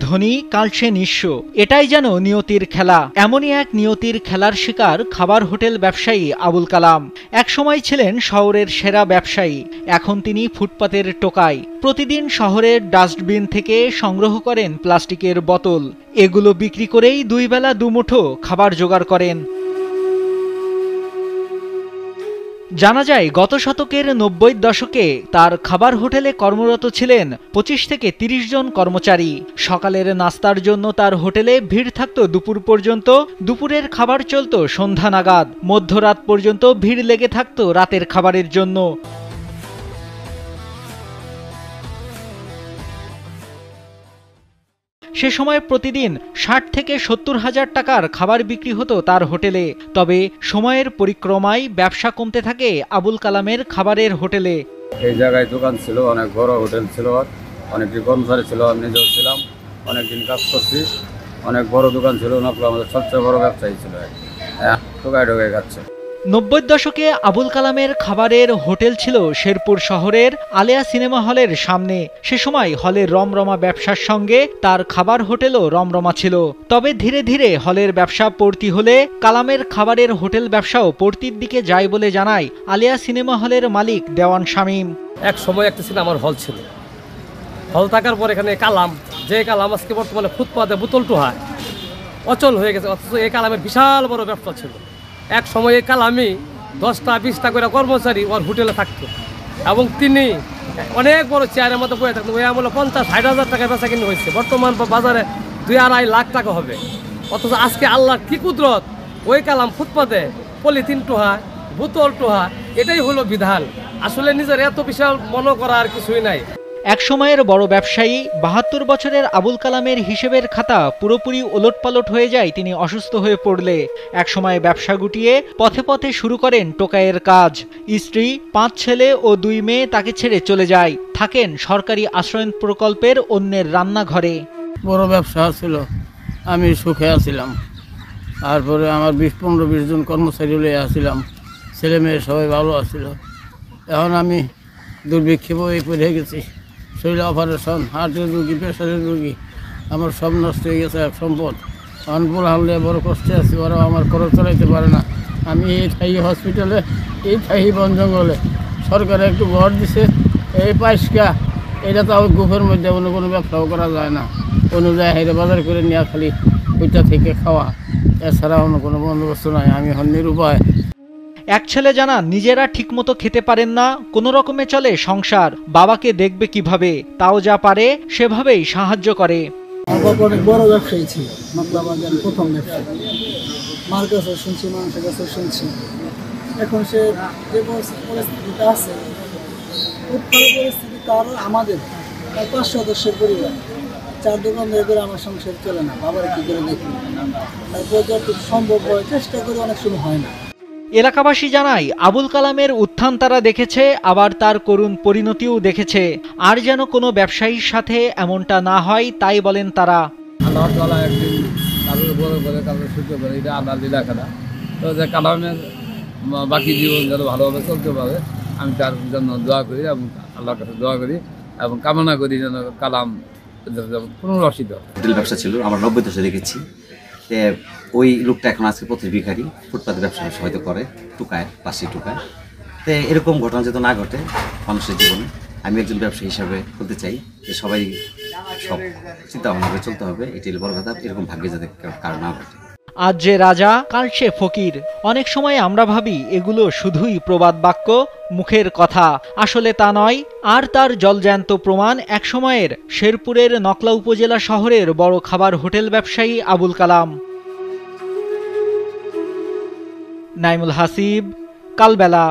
ধনী কাল সে নিঃস্ব, এটাই যেন নিয়তির খেলা। এমনই এক নিয়তির খেলার শিকার খাবার হোটেল ব্যবসায়ী আবুল কালাম। একসময় ছিলেন শহরের সেরা ব্যবসায়ী, এখন তিনি ফুটপাতের টোকাই। প্রতিদিন শহরের ডাস্টবিন থেকে সংগ্রহ করেন প্লাস্টিকের বোতল, এগুলো বিক্রি করেই দুই বেলা দুমুঠো খাবার জোগাড় করেন। জানা যায় গত শতকের ৯০ দশকে তার খাবার হোটেলে কর্মরত ছিলেন ২৫ থেকে ৩০ জন কর্মচারী। সকালের নাস্তার জন্য তার হোটেলে ভিড় থাকত দুপুর পর্যন্ত, দুপুরের খাবার চলত সন্ধ্যা নাগাদ, মধ্যরাত পর্যন্ত ভিড় লেগে থাকত রাতের খাবারের জন্য। সে সময় প্রতিদিন ৬০ থেকে ৭০ হাজার টাকার খাবার বিক্রি হতো তার হোটেলে। তবে সময়ের পরিক্রমায় ব্যবসা কমতে থাকে আবুল কালামের খাবারের হোটেলে। এই জায়গায় দোকান ছিল, অনেক বড় হোটেল ছিল, অনেকটি কর্মচারী ছিল, আমি নিজেও ছিলাম, অনেকদিন কাজ করছি, অনেক বড় দোকান ছিল, আমাদের সবচেয়ে বড় ব্যবসায়ী ছিল, ঢোকায় ঢোকায় খাচ্ছে। ৯০ দশকে আবুল কালামের খাবারের হোটেল ছিল শেরপুর শহরের আলেয়া সিনেমা হলের সামনে। সে সময় হলের রমরমা ব্যবসার সঙ্গে তার খাবার হোটেলও রমরমা ছিল। তবে ধীরে ধীরে হলের ব্যবসা পড়তি হলে কালামের খাবারের হোটেল ব্যবসাও পড়তির দিকে যায় বলে জানায় আলেয়া সিনেমা হলের মালিক দেওয়ান শামীম। এক সময় একটা সিনেমার হল ছিল, হল থাকার পর এখানে কালাম, যে কালাম আজকে বর্তমানে ফুটপাতে বোতল টোহায় অচল হয়ে গেছে, অথচ এই কালামের বিশাল বড় ব্যবসা ছিল। এক সময় কালামি 10টা 20টা করে কর্মচারী ওর হোটেলে থাকতো এবং তিনি অনেক বড় চেয়ারের মতো বসে থাকতেন। ওই আমলে 50-60 হাজার টাকা বেচা কিনে হয়েছে, বর্তমান বাজারে 2-2.5 লাখ টাকা হবে। অথচ আজকে আল্লাহর কি কুদরত, ওই কালাম ফুটপাতে পলিথিন টোহা, বোতল টোহা, এটাই হলো বিধান। আসলে নিজের এত বিশাল মনে করা আর কিছুই নাই। এক সময়ের বড় ব্যবসায়ী ৭২ বছরের আবুল কালামের হিসেবের খাতা পুরোপুরি ওলটপালট হয়ে যায় তিনি অসুস্থ হয়ে পড়লে। এক সময় ব্যবসা গুটিয়ে পথে পথে শুরু করেন টোকাইয়ের কাজ। স্ত্রী, 5 ছেলে ও 2 মেয়ে তাকে ছেড়ে চলে যায়, থাকেন সরকারি আশ্রয়ণ প্রকল্পের অন্যের রান্নাঘরে। বড় ব্যবসা ছিল, আমি সুখে আছিলাম। তারপরে আমার 15-20 জন কর্মচারী লইয়া আসছিলাম, ছেলে মেয়ে সবাই ভালো আছিল। এখন আমি দুর্ভিক্ষে বই পড়ে গেছি, শরীরে অপারেশন, হার্টের রুগী, প্রেশারের রুগী, আমার সব নষ্ট হয়ে গেছে এক সম্পদ। অনপুর হামলে বড় কষ্টে আছি, ওরাও আমার খরচ চালাইতে পারে না। আমি এই ঠাই হসপিটালে, এই ঠাই বন জঙ্গলে, সরকারে একটু ঘর দিছে, এই পাইসকা, এটা তো গুফের মধ্যে অন্য কোনো ব্যবসাও করা যায় না, অনুযায়ী হাইরে বাজার করে নেওয়া, খালি ওইটা থেকে খাওয়া, এছাড়া অন্য কোনো বন্দোবস্ত নাই। আমি হন নিরুপায়। এক ছেলে জানান নিজেরা ঠিকমতো খেতে পারেন না, কোনো রকমে চলে সংসার, বাবাকে দেখবে কিভাবে, তাও যা পারে সেভাবেই সাহায্য করে। অনেক বড় ব্যবসায়ী ছিল, মাকলাবাজার প্রথম ব্যবসায়ী, মার কাছে শুনছি, মানুষের কাছে শুনছি। এখন সে যে পরিস্থিতিটা আছে, খুব খারাপ পরিস্থিতি। তার আমাদের 5 সদস্যের পরিবার, 4 দোকান ধরে করে আমার সংসার চলে না, বাবার কি করে দেখি। তারপর যতটুকু সম্ভব হয় চেষ্টা করে, অনেক সময় হয় না। এলাকাবাসী জানায় আবুল কালামের উত্থান তারা দেখেছে, আবার তার করুণ পরিণতিও দেখেছে। আর যেন কোনো ব্যবসায়ীর সাথে এমনটা না হয় তাই বলেন তারা। আল্লাহ তাআলা একদিন কারোর বড় করে কারোর সহ্য করে, এটা আল্লাহর লীলা খেলা। তো যে কালামের বাকি জীবন যেন ভালোভাবে চলতে পারে, আমি তার জন্য দোয়া করি এবং আল্লাহর কাছে দোয়া করি এবং কামনা করি যেন কালাম পুনর্বাসিত। হোটেল ব্যবসা ছিল, আমরা 90 দশকে দেখেছি। ওই লোকটা এখন আজকে পথের ভিখারি, ফুটপাতের ব্যবসা হয়তো করে, টুকায়, পাশে টুকায়। তো এরকম ঘটনা যাতে না ঘটে মানুষের জীবনে, আমি একজন ব্যবসায়ী হিসাবে বলতে চাই যে সবাই সব চিন্তা ভাবনা করে চলতে হবে, এটি বড় কথা। এরকম ভাগ্যে যাতে কারণ না ঘটে। আজ যে রাজা, কাল সে ফকির। অনেক সময় আমরা ভাবি এগুলো শুধুই প্রবাদ বাক্য, মুখের কথা, আসলে তা নয়। আর তার জলজ্যান্ত প্রমাণ একসময়ের শেরপুরের নকলা উপজেলা শহরের বড় খাবার হোটেল ব্যবসায়ী আবুল কালাম। নাইমুল হাসিব, কালবেলা।